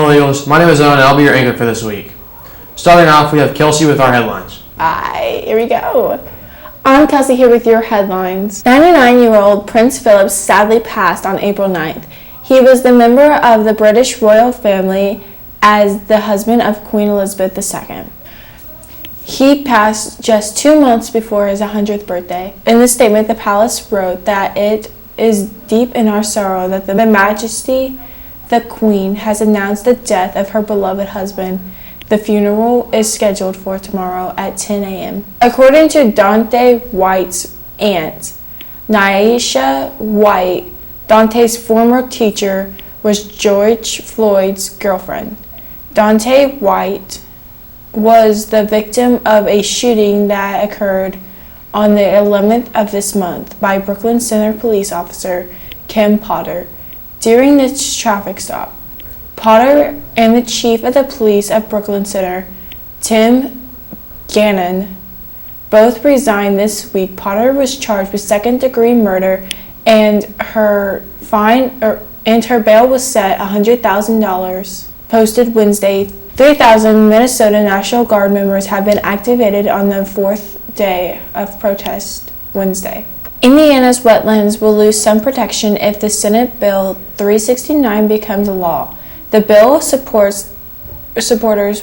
fellow Eagles. My name is Owen and I'll be your anchor for this week. Starting off, we have Kelsey with our headlines. Hi, here we go. I'm Kelsey here with your headlines. 99-year-old Prince Philip sadly passed on April 9th. He was the member of the British royal family as the husband of Queen Elizabeth II. He passed just 2 months before his 100th birthday. In the statement, the palace wrote that it is deep in our sorrow that the Majesty, the Queen, has announced the death of her beloved husband. The funeral is scheduled for tomorrow at 10 a.m. According to Dante White's aunt, Nyesha White, Dante's former teacher, was George Floyd's girlfriend. Dante White was the victim of a shooting that occurred on the 11th of this month by Brooklyn Center police officer Kim Potter during this traffic stop. Potter and the chief of the police of Brooklyn Center, Tim Gannon, both resigned this week. Potter was charged with second-degree murder, and her bail was set $100,000. Posted Wednesday, 3,000 Minnesota National Guard members have been activated on the fourth day of protest Wednesday. Indiana's wetlands will lose some protection if the Senate Bill 369 becomes a law. The bill supporters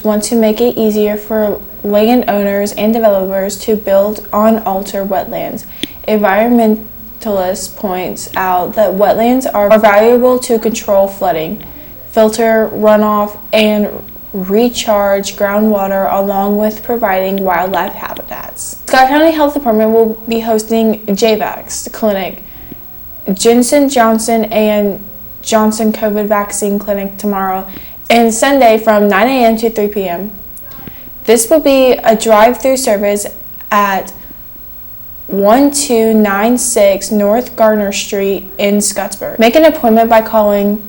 want to make it easier for landowners and developers to build on alter wetlands. Environmentalists point out that wetlands are valuable to control flooding, filter runoff, and recharge groundwater, along with providing wildlife habitats. Scott County Health Department will be hosting JVax clinic, Johnson & Johnson and Johnson COVID vaccine clinic tomorrow and Sunday from 9 a.m. to 3 p.m. This will be a drive-through service at 1296 North Gardner Street in Scottsburg. Make an appointment by calling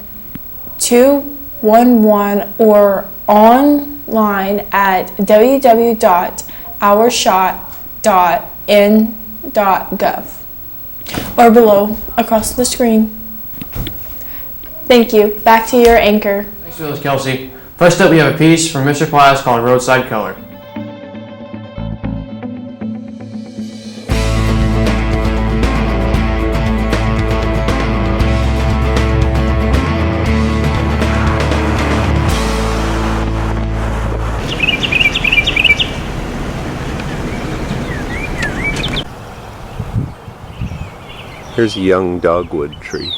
211 or online at www.ourshot.n.gov or below across the screen. Thank you. Back to your anchor. Thanks for those, Kelsey. First up, we have a piece from Mr. Plass called Roadside Color. Here's a young dogwood tree.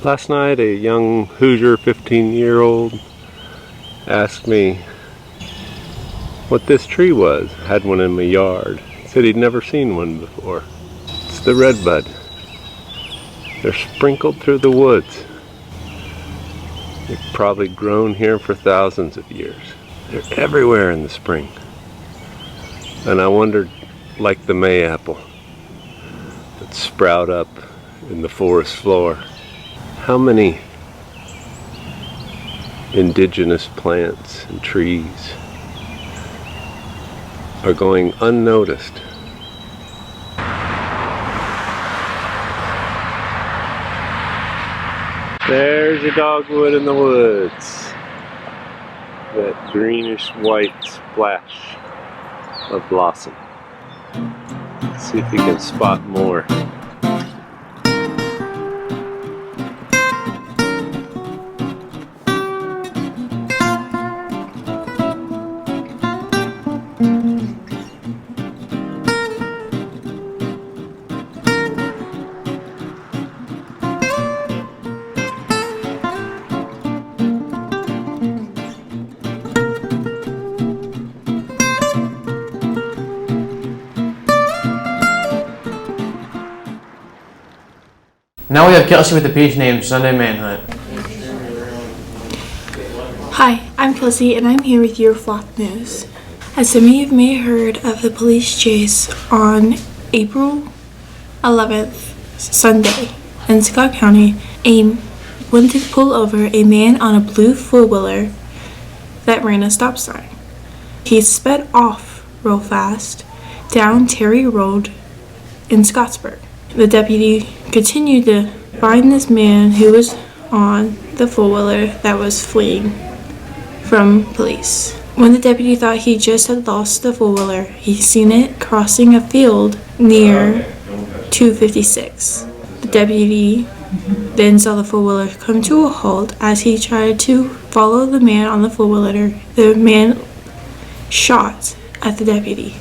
Last night, a young Hoosier 15-year-old asked me what this tree was. I had one in my yard. He said he'd never seen one before. It's the redbud. They're sprinkled through the woods. They've probably grown here for thousands of years. They're everywhere in the spring. And I wondered, like the mayapple that sprout up in the forest floor, how many indigenous plants and trees are going unnoticed. There's a dogwood in the woods. That greenish white splash of blossom. Let's see if you can spot more. Now we have Kelsey with a piece named Sunday Manhunt. Hi, I'm Kelsey and I'm here with your flock news. As some of you may have heard of the police chase on April 11th, Sunday, in Scott County, went to pull over a man on a blue four-wheeler that ran a stop sign. He sped off real fast down Terry Road in Scottsburg. The deputy continued to find this man who was on the four-wheeler that was fleeing from police. When the deputy thought he just had lost the four-wheeler, he seen it crossing a field near 256. The deputy then saw the four-wheeler come to a halt. As he tried to follow the man on the four-wheeler, the man shot at the deputy.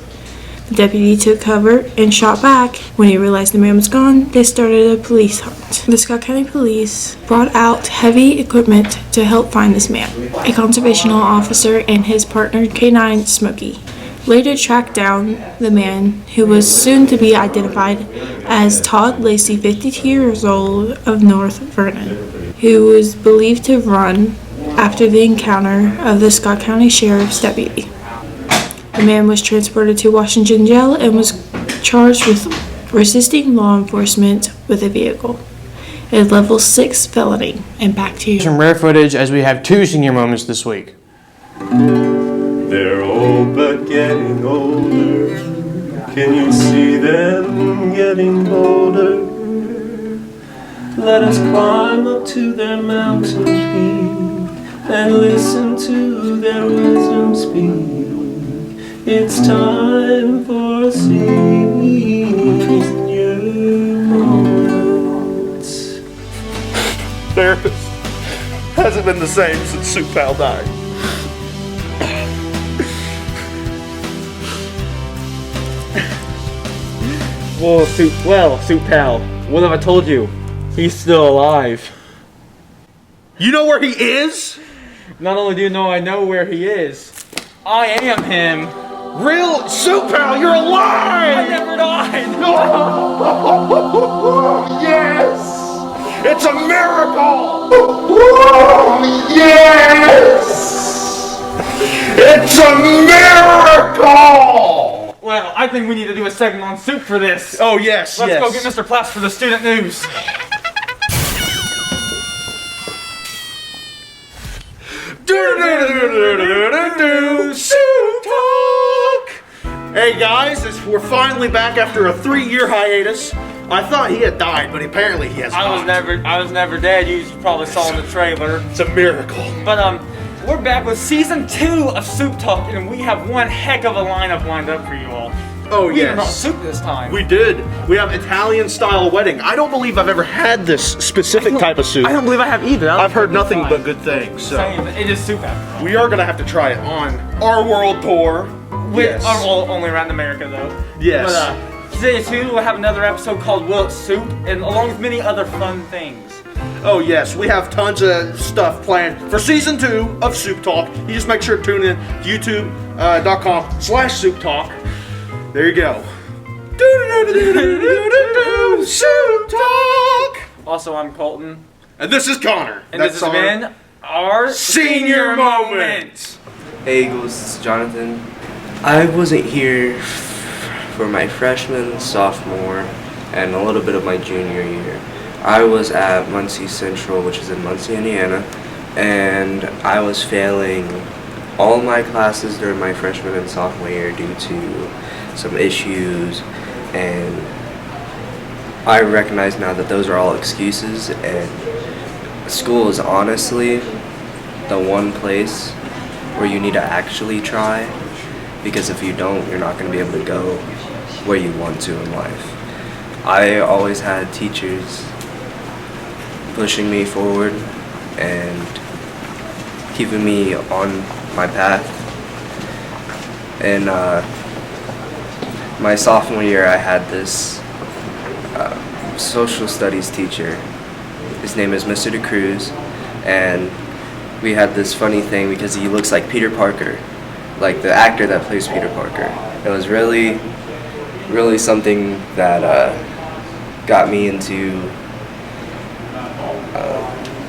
The deputy took cover and shot back. When he realized the man was gone, they started a police hunt. The Scott County Police brought out heavy equipment to help find this man. A conservation officer and his partner K9 Smokey later tracked down the man, who was soon to be identified as Todd Lacey, 52 years old, of North Vernon, who was believed to have run after the encounter of the Scott County Sheriff's deputy. The man was transported to Washington Jail and was charged with resisting law enforcement with a vehicle, a level 6 felony. And back to you. Some rare footage as we have 2 senior moments this week. They're old but getting older. Can you see them getting bolder? Let us climb up to their mountain peak and listen to their wisdom speak. It's time for a senior moment. Therapist hasn't been the same since Soup Pal died. Soup Pal, what have I told you? He's still alive. You know where he is? Not only do you know I know where he is, I am him. Real Soup Pal, you're alive! I never died! Yes! It's a miracle! Yes! It's a miracle! Well, I think we need to do a segment on soup for this. Oh, yes, Let's yes. go get Mr. Platts for the student news. Soup Talk! Hey guys, we're finally back after a 3-year hiatus. I thought he had died, but apparently he has I not. was never dead. You probably saw in the trailer. It's a miracle. But we're back with season 2 of Soup Talk, and we have one heck of a lineup lined up for you all. Oh, We even brought yes. soup this time. We did. We have Italian-style wedding. I don't believe I've ever had this specific type of soup. I don't believe I have either. I've heard It's nothing fine. but good things. So Same, it is soup after all. we are gonna have to try it on our world tour. With, only around America though. Yes. But today too, we'll have another episode called Will It Soup, and along with many other fun things. Oh yes, we have tons of stuff planned for season 2 of Soup Talk. You just make sure to tune in to youtube.com/Soup Talk. There you go. Soup Talk. Also, I'm Colton, And this is Connor. and this has been our Senior Moment. Hey Eagles, this is Jonathan. I wasn't here for my freshman, sophomore, and a little bit of my junior year. I was at Muncie Central, which is in Muncie, Indiana, and I was failing all my classes during my freshman and sophomore year due to some issues, and I recognize now that those are all excuses, and school is honestly the one place where you need to actually try, because if you don't, you're not going to be able to go where you want to in life. I always had teachers pushing me forward and keeping me on my path. And my sophomore year, I had this social studies teacher. His name is Mr. DeCruz, and we had this funny thing because he looks like Peter Parker, like the actor that plays Peter Parker. It was really something that got me into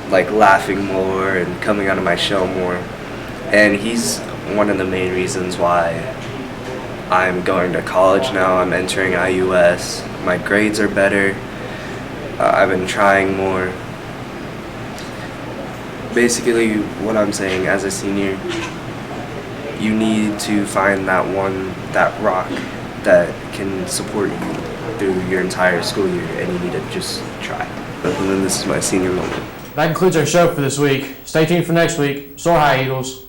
like laughing more and coming out of my shell more. And he's one of the main reasons why I'm going to college now. I'm entering IUS. My grades are better. I've been trying more. Basically, what I'm saying, as a senior, you need to find that rock that can support you through your entire school year, and you need to just try. But then this is my senior moment. That concludes our show for this week. Stay tuned for next week. Soar high, Eagles.